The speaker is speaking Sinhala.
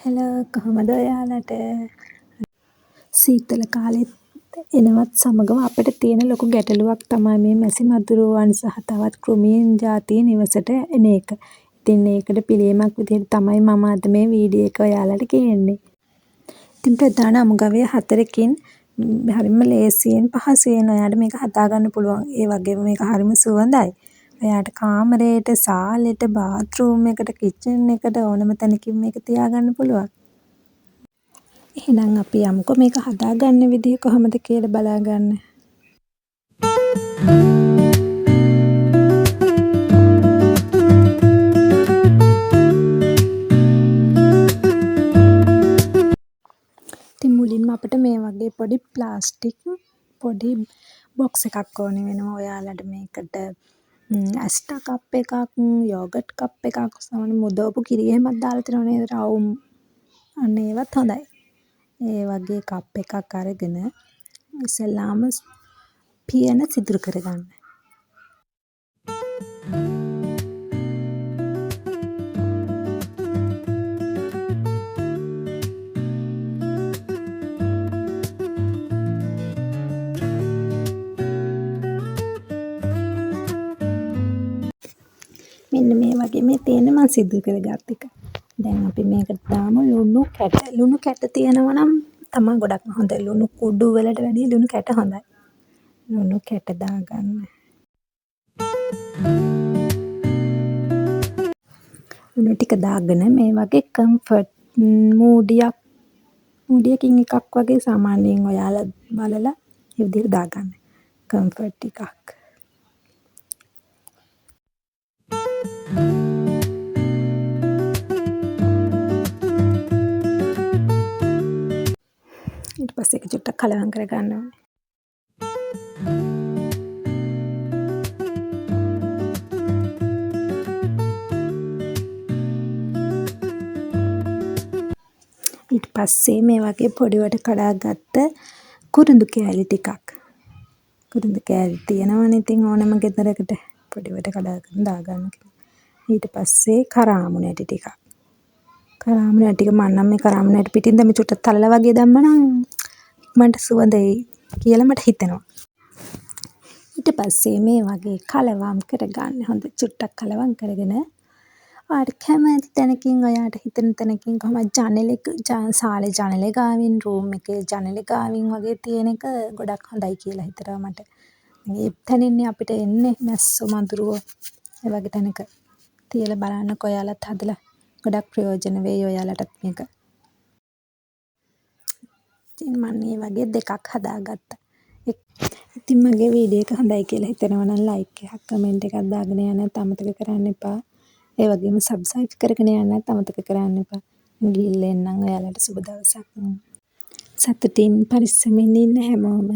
හෙලෝ කොහොමද ඔයාලට? සීතල කාලෙත් එනවත් සමගම අපිට තියෙන ලොකු ගැටලුවක් තමයි මේ මැසි මදුරුවන් සහ තවත් කෘමීන් ජාති නිවසට එන එක. ඉතින් ඒකට පිළියමක් විදිහට තමයි මම අද මේ වීඩියෝ එක ඔයාලට ගේන්නේ. ඉතින් ප්‍රධාන අමුගවය 4කින් හරිම ලේසියෙන් පහසුවෙන් ඔයාලට මේක හදාගන්න පුළුවන්. ඒ වගේම මේක හරිම සුවඳයි. ඔයාට කාමරේට, සාලෙට, බාත් รู ම් එකට, කිචන් එකට ඕනම තැනකින් මේක තියාගන්න පුළුවන්. එහෙනම් අපි යමුකෝ මේක හදාගන්න විදිහ කොහොමද කියලා බලාගන්න. ඉතින් මුලින්ම අපිට මේ වගේ පොඩි ප්ලාස්ටික් පොඩි බොක්ස් එකක් ඕනේ වෙනවා. ඔයාලට මේකට ඇස්ටා කප් එකක්, යෝගට් කප් එකක්, මුදවපු කිරි එහෙමත් දාලා තියෙනව නේද? රවුම් අන්න ඒවත් හොඳයි. ඒ වගේ කප් එකක් අරගෙන ඉස්සෙල්ලාම පියන සිදුරු කරගන්න. මෙන්න මේ වගේ මේ තියෙන මම සිදුරු කරගත් එක. දැන් අපි මේකට දාමු ලුණු කැට. ලුණු කැට තියෙනවා නම් තමයි ගොඩක්ම හොඳ. ලුණු කුඩු වලට වැඩිය ලුණු කැට හොඳයි. ලුණු කැට දාගන්න. ලුණු ටික දාගෙන මේ වගේ කම්ෆර්ට් මූඩියකින් එකක් වගේ සාමාන්‍යයෙන් ඔයාලා බලලා ඒ විදිහට දාගන්න. කම්ෆර්ට් ටිකක්. ඊට පස්සේ ඒක චුට්ටක් කලවම් කරගන්න ඕනේ. ඊට පස්සේ මේ වගේ පොඩිවට කඩාගත්ත කුරුඳු කෑලි ටිකක්. කුරුඳු කෑලි තියෙනවනේ ඉතින් ඕනම ගෙදරකට පොඩිවට කඩාගෙන දාගන්න. ඊට පස්සේ කරාමු නැටි ටිකක්. කරාමු නැටි ටික මම නම් මේ කරාමු නැටි පිටින් දැම්මේ චුට්ටක් තලලා වගේ දැම්මනම් ඉක්මනට සුවඳ එයි කියලා මට හිතෙනවා. ඊට පස්සේ මේ වගේ කලවම් කරගන්න. හොඳ චුට්ටක් කලවම් කරගෙන ඔයාට කැමති තැනකින් ඔයාට හිතෙන තැනකින් කොහොමද සාලේ ජනලේ ගාවින්, රූම් එකේ ජනලේ ගාවින් වගේ තියෙන එක ගොඩක් හොඳයි කියලා හිතෙනවා මට. ඒ තැනින්නේ අපිට එන්නේ මැස්සෝ මදුරුවෝ ඒ වගේ තැනක තියලා බලන්නකෝ ඔයාලත් හදලා. ගොඩක් ප්‍රයෝජන වෙයි ඔයාලටත් මේක. ඉතින් මම මේ වගේ දෙකක් හදාගත්තා. ඉතින් මගේ වීඩියෝ එක හොඳයි කියලා හිතෙනවා නම් ලයික් එකක්, කමෙන්ට් එකක් දාගෙන යන්නත් අමතක කරන්න එපා. ඒ වගේම සබ්ස්ක්‍රයිබ් කරගෙන යන්නත් අමතක කරන්න එපා. ගිහිල්ලා එන්නම් ඔයාලට සුබ දවසක්. සතුටින් පරිස්සමින් ඉන්න හැමෝම.